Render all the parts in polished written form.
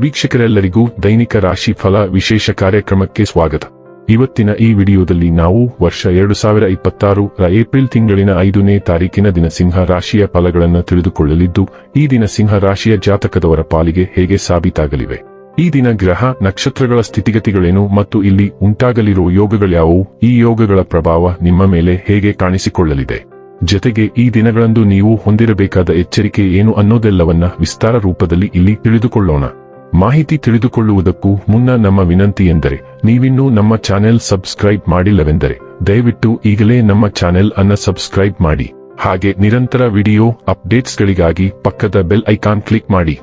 ವೀಕ್ಷಕರೆಲ್ಲರಿಗೂ ದೈನಿಕ ರಾಶಿ ಫಲ ವಿಶೇಷ ಕಾರ್ಯಕ್ರಮಕ್ಕೆ ಸ್ವಾಗತ. ಇವತ್ತಿನ ಈ ವಿಡಿಯೋದಲ್ಲಿ ನಾವು ವರ್ಷ 2026 ರ ಏಪ್ರಿಲ್ ತಿಂಗಳಿನ 5ನೇ ತಾರೀಕಿನ ದಿನ ಸಿಂಹ ರಾಶಿಯ ಫಲಗಳನ್ನು ತಿಳಿದುಕೊಳ್ಳಲಿದ್ದು, ಈ ದಿನ ಸಿಂಹ ರಾಶಿಯ ಜಾತಕದವರ ಪಾಲಿಗೆ ಹೇಗೆ ಸಾಬೀತಾಗಲಿವೆ, ಈ ದಿನ ಗ್ರಹ ನಕ್ಷತ್ರಗಳ ಸ್ಥಿತಿಗತಿಗಳೇನು ಮತ್ತು ಇಲ್ಲಿ ಉಂಟಾಗಲಿರುವ ಯೋಗಗಳ್ಯಾವುವು, ಈ ಯೋಗಗಳ ಪ್ರಭಾವ ನಿಮ್ಮ ಮೇಲೆ ಹೇಗೆ ಕಾಣಿಸಿಕೊಳ್ಳಲಿದೆ, ಜೊತೆಗೆ ಈ ದಿನಗಳಂದು ನೀವು ಹೊಂದಿರಬೇಕಾದ ಎಚ್ಚರಿಕೆ ಏನು ಅನ್ನೋದೆಲ್ಲವನ್ನ ವಿಸ್ತಾರ ರೂಪದಲ್ಲಿ ಇಲ್ಲಿ ತಿಳಿದುಕೊಳ್ಳೋಣ. ಮಾಹಿತಿ ತಿಳಿದುಕೊಳ್ಳುವುದಕ್ಕೂ ಮುನ್ನ ನಮ್ಮ ವಿನಂತಿ ಎಂದರೆ, ನೀವಿನ್ನೂ ನಮ್ಮ ಚಾನೆಲ್ ಸಬ್ಸ್ಕ್ರೈಬ್ ಮಾಡಿಲ್ಲವೆಂದರೆ ದಯವಿಟ್ಟು ಈಗಲೇ ನಮ್ಮ ಚಾನೆಲ್ ಅನ್ನು ಸಬ್ಸ್ಕ್ರೈಬ್ ಮಾಡಿ. ಹಾಗೆ ನಿರಂತರ ವಿಡಿಯೋ ಅಪ್ಡೇಟ್ಸ್ಗಳಿಗಾಗಿ ಪಕ್ಕದ ಬೆಲ್ ಐಕಾನ್ ಕ್ಲಿಕ್ ಮಾಡಿ.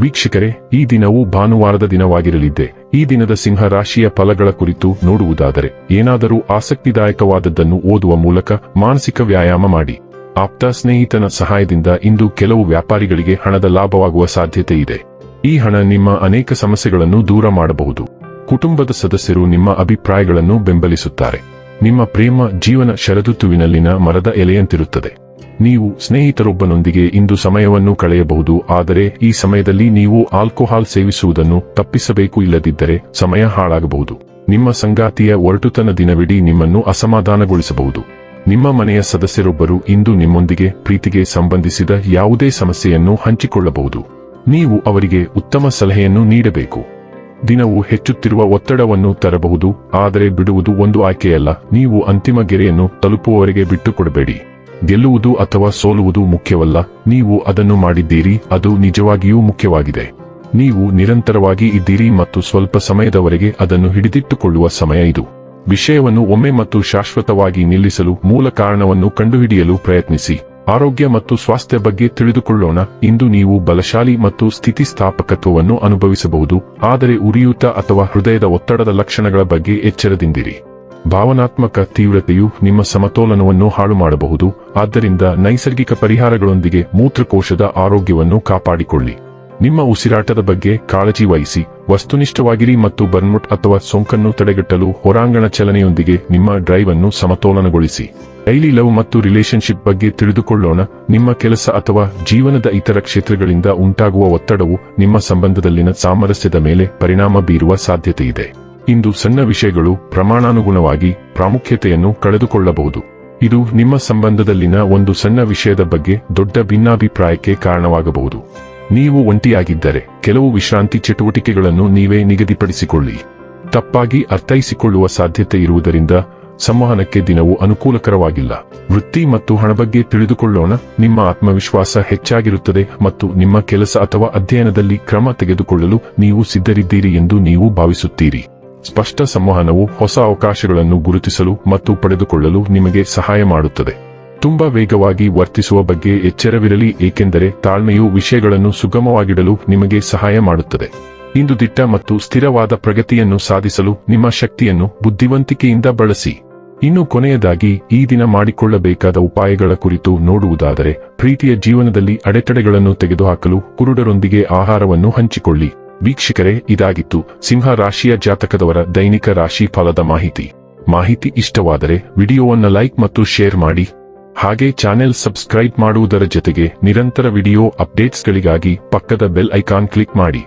ವೀಕ್ಷಕರೇ, ಈ ದಿನವು ಭಾನುವಾರದ ದಿನವಾಗಿರಲಿದೆ. ಈ ದಿನದ ಸಿಂಹ ರಾಶಿಯ ಫಲಗಳ ಕುರಿತು ನೋಡುವುದಾದರೆ, ಏನಾದರೂ ಆಸಕ್ತಿದಾಯಕವಾದದ್ದನ್ನು ಓದುವ ಮೂಲಕ ಮಾನಸಿಕ ವ್ಯಾಯಾಮ ಮಾಡಿ. ಆಪ್ತ ಸ್ನೇಹಿತನ ಸಹಾಯದಿಂದ ಇಂದು ಕೆಲವು ವ್ಯಾಪಾರಿಗಳಿಗೆ ಹಣದ ಲಾಭವಾಗುವ ಸಾಧ್ಯತೆ ಇದೆ. ಈ ಹಣ ನಿಮ್ಮ ಅನೇಕ ಸಮಸ್ಯೆಗಳನ್ನು ದೂರ ಮಾಡಬಹುದು. ಕುಟುಂಬದ ಸದಸ್ಯರು ನಿಮ್ಮ ಅಭಿಪ್ರಾಯಗಳನ್ನು ಬೆಂಬಲಿಸುತ್ತಾರೆ. ನಿಮ್ಮ ಪ್ರೇಮ ಜೀವನ ಶರದೃತುವಿನಲ್ಲಿನ ಮರದ ಎಲೆಯಂತಿರುತ್ತದೆ. ನೀವು ಸ್ನೇಹಿತರೊಬ್ಬನೊಂದಿಗೆ ಇಂದು ಸಮಯವನ್ನು ಕಳೆಯಬಹುದು, ಆದರೆ ಈ ಸಮಯದಲ್ಲಿ ನೀವು ಆಲ್ಕೋಹಾಲ್ ಸೇವಿಸುವುದನ್ನು ತಪ್ಪಿಸಬೇಕು, ಇಲ್ಲದಿದ್ದರೆ ಸಮಯ ಹಾಳಾಗಬಹುದು. ನಿಮ್ಮ ಸಂಗಾತಿಯ ಒರಟುತನ ದಿನವಿಡೀ ನಿಮ್ಮನ್ನು ಅಸಮಾಧಾನಗೊಳಿಸಬಹುದು. ನಿಮ್ಮ ಮನೆಯ ಸದಸ್ಯರೊಬ್ಬರು ಇಂದು ನಿಮ್ಮೊಂದಿಗೆ ಪ್ರೀತಿಗೆ ಸಂಬಂಧಿಸಿದ ಯಾವುದೇ ಸಮಸ್ಯೆಯನ್ನು ಹಂಚಿಕೊಳ್ಳಬಹುದು. ನೀವು ಅವರಿಗೆ ಉತ್ತಮ ಸಲಹೆಯನ್ನು ನೀಡಬೇಕು. ದಿನವು ಹೆಚ್ಚುತ್ತಿರುವ ಒತ್ತಡವನ್ನು ತರಬಹುದು, ಆದರೆ ಬಿಡುವುದು ಒಂದು ಆಯ್ಕೆಯಲ್ಲ. ನೀವು ಅಂತಿಮ ಗೆರೆಯನ್ನು ತಲುಪುವವರೆಗೆ ಬಿಟ್ಟುಕೊಡಬೇಡಿ. ಗೆಲ್ಲುವುದು ಅಥವಾ ಸೋಲುವುದು ಮುಖ್ಯವಲ್ಲ, ನೀವು ಅದನ್ನು ಮಾಡಿದ್ದೀರಿ, ಅದು ನಿಜವಾಗಿಯೂ ಮುಖ್ಯವಾಗಿದೆ. ನೀವು ನಿರಂತರವಾಗಿ ಇದ್ದೀರಿ ಮತ್ತು ಸ್ವಲ್ಪ ಸಮಯದವರೆಗೆ ಅದನ್ನು ಹಿಡಿದಿಟ್ಟುಕೊಳ್ಳುವ ಸಮಯ ಇದು. ವಿಷಯವನ್ನು ಒಮ್ಮೆ ಮತ್ತು ಶಾಶ್ವತವಾಗಿ ನಿಲ್ಲಿಸಲು ಮೂಲ ಕಾರಣವನ್ನು ಕಂಡುಹಿಡಿಯಲು ಪ್ರಯತ್ನಿಸಿ. ಆರೋಗ್ಯ ಮತ್ತು ಸ್ವಾಸ್ಥ್ಯ ಬಗ್ಗೆ ತಿಳಿದುಕೊಳ್ಳೋಣ. ಇಂದು ನೀವು ಬಲಶಾಲಿ ಮತ್ತು ಸ್ಥಿತಿಸ್ಥಾಪಕತ್ವವನ್ನು ಅನುಭವಿಸಬಹುದು, ಆದರೆ ಉರಿಯೂತ ಅಥವಾ ಹೃದಯದ ಒತ್ತಡದ ಲಕ್ಷಣಗಳ ಬಗ್ಗೆ ಎಚ್ಚರದಿಂದಿರಿ. ಭಾವನಾತ್ಮಕ ತೀವ್ರತೆಯು ನಿಮ್ಮ ಸಮತೋಲನವನ್ನು ಹಾಳು ಮಾಡಬಹುದು, ಆದ್ದರಿಂದ ನೈಸರ್ಗಿಕ ಪರಿಹಾರಗಳೊಂದಿಗೆ ಮೂತ್ರಕೋಶದ ಆರೋಗ್ಯವನ್ನು ಕಾಪಾಡಿಕೊಳ್ಳಿ. ನಿಮ್ಮ ಉಸಿರಾಟದ ಬಗ್ಗೆ ಕಾಳಜಿ ವಹಿಸಿ. ವಸ್ತುನಿಷ್ಠವಾಗಿರಿ ಮತ್ತು ಬರ್ನ್ಔಟ್ ಅಥವಾ ಸೋಂಕನ್ನು ತಡೆಗಟ್ಟಲು ಹೊರಾಂಗಣ ಚಲನೆಯೊಂದಿಗೆ ನಿಮ್ಮ ಡ್ರೈವ್ ಅನ್ನು ಸಮತೋಲನಗೊಳಿಸಿ. ಡೈಲಿ ಲವ್ ಮತ್ತು ರಿಲೇಶನ್ಶಿಪ್ ಬಗ್ಗೆ ತಿಳಿದುಕೊಳ್ಳೋಣ. ನಿಮ್ಮ ಕೆಲಸ ಅಥವಾ ಜೀವನದ ಇತರ ಕ್ಷೇತ್ರಗಳಿಂದ ಉಂಟಾಗುವ ಒತ್ತಡವು ನಿಮ್ಮ ಸಂಬಂಧದಲ್ಲಿನ ಸಾಮರಸ್ಯದ ಮೇಲೆ ಪರಿಣಾಮ ಬೀರುವ ಸಾಧ್ಯತೆಯಿದೆ. ಇಂದು ಸಣ್ಣ ವಿಷಯಗಳು ಪ್ರಮಾಣಾನುಗುಣವಾಗಿ ಪ್ರಾಮುಖ್ಯತೆಯನ್ನು ಕಳೆದುಕೊಳ್ಳಬಹುದು. ಇದು ನಿಮ್ಮ ಸಂಬಂಧದಲ್ಲಿನ ಒಂದು ಸಣ್ಣ ವಿಷಯದ ಬಗ್ಗೆ ದೊಡ್ಡ ಭಿನ್ನಾಭಿಪ್ರಾಯಕ್ಕೆ ಕಾರಣವಾಗಬಹುದು. ನೀವು ಒಂಟಿಯಾಗಿದ್ದರೆ ಕೆಲವು ವಿಶ್ರಾಂತಿ ಚಟುವಟಿಕೆಗಳನ್ನು ನೀವೇ ನಿಗದಿಪಡಿಸಿಕೊಳ್ಳಿ. ತಪ್ಪಾಗಿ ಅರ್ಥೈಸಿಕೊಳ್ಳುವ ಸಾಧ್ಯತೆ ಇರುವುದರಿಂದ ಸಂವಹನಕ್ಕೆ ದಿನವು ಅನುಕೂಲಕರವಾಗಿಲ್ಲ. ವೃತ್ತಿ ಮತ್ತು ಹಣ ಬಗ್ಗೆ ತಿಳಿದುಕೊಳ್ಳೋಣ. ನಿಮ್ಮ ಆತ್ಮವಿಶ್ವಾಸ ಹೆಚ್ಚಾಗಿರುತ್ತದೆ ಮತ್ತು ನಿಮ್ಮ ಕೆಲಸ ಅಥವಾ ಅಧ್ಯಯನದಲ್ಲಿ ಕ್ರಮ ತೆಗೆದುಕೊಳ್ಳಲು ನೀವು ಸಿದ್ಧರಿದ್ದೀರಿ ಎಂದು ನೀವು ಭಾವಿಸುತ್ತೀರಿ. ಸ್ಪಷ್ಟ ಸಂವಹನವು ಹೊಸ ಅವಕಾಶಗಳನ್ನು ಗುರುತಿಸಲು ಮತ್ತು ಪಡೆದುಕೊಳ್ಳಲು ನಿಮಗೆ ಸಹಾಯ ಮಾಡುತ್ತದೆ. ತುಂಬಾ ವೇಗವಾಗಿ ವರ್ತಿಸುವ ಬಗ್ಗೆ ಎಚ್ಚರವಿರಲಿ, ಏಕೆಂದರೆ ತಾಳ್ಮೆಯು ವಿಷಯಗಳನ್ನು ಸುಗಮವಾಗಿಡಲು ನಿಮಗೆ ಸಹಾಯ ಮಾಡುತ್ತದೆ. ಇಂದು ದಿಟ್ಟ ಮತ್ತು ಸ್ಥಿರವಾದ ಪ್ರಗತಿಯನ್ನು ಸಾಧಿಸಲು ನಿಮ್ಮ ಶಕ್ತಿಯನ್ನು ಬುದ್ಧಿವಂತಿಕೆಯಿಂದ ಬಳಸಿ. ಇನ್ನು ಕೊನೆಯದಾಗಿ, ಈ ದಿನ ಮಾಡಿಕೊಳ್ಳಬೇಕಾದ ಉಪಾಯಗಳ ಕುರಿತು ನೋಡುವುದಾದರೆ, ಪ್ರೀತಿಯ ಜೀವನದಲ್ಲಿ ಅಡೆತಡೆಗಳನ್ನು ತೆಗೆದುಹಾಕಲು ಕುರುಡರೊಂದಿಗೆ ಆಹಾರವನ್ನು ಹಂಚಿಕೊಳ್ಳಿ. ವೀಕ್ಷಕರೇ, ಇದಾಗಿತ್ತು ಸಿಂಹ ರಾಶಿಯ ಜಾತಕದವರ ದೈನಿಕ ರಾಶಿ ಫಲದ ಮಾಹಿತಿ ಇಷ್ಟವಾದರೆ ವಿಡಿಯೋವನ್ನು ಲೈಕ್ ಮತ್ತು ಶೇರ್ ಮಾಡಿ. ಹಾಗೆ ಚಾನೆಲ್ ಸಬ್ಸ್ಕ್ರೈಬ್ ಮಾಡುವುದರ ಜೊತೆಗೆ ನಿರಂತರ ವಿಡಿಯೋ ಅಪ್ಡೇಟ್ಸ್ಗಳಿಗಾಗಿ ಪಕ್ಕದ ಬೆಲ್ ಐಕಾನ್ ಕ್ಲಿಕ್ ಮಾಡಿ.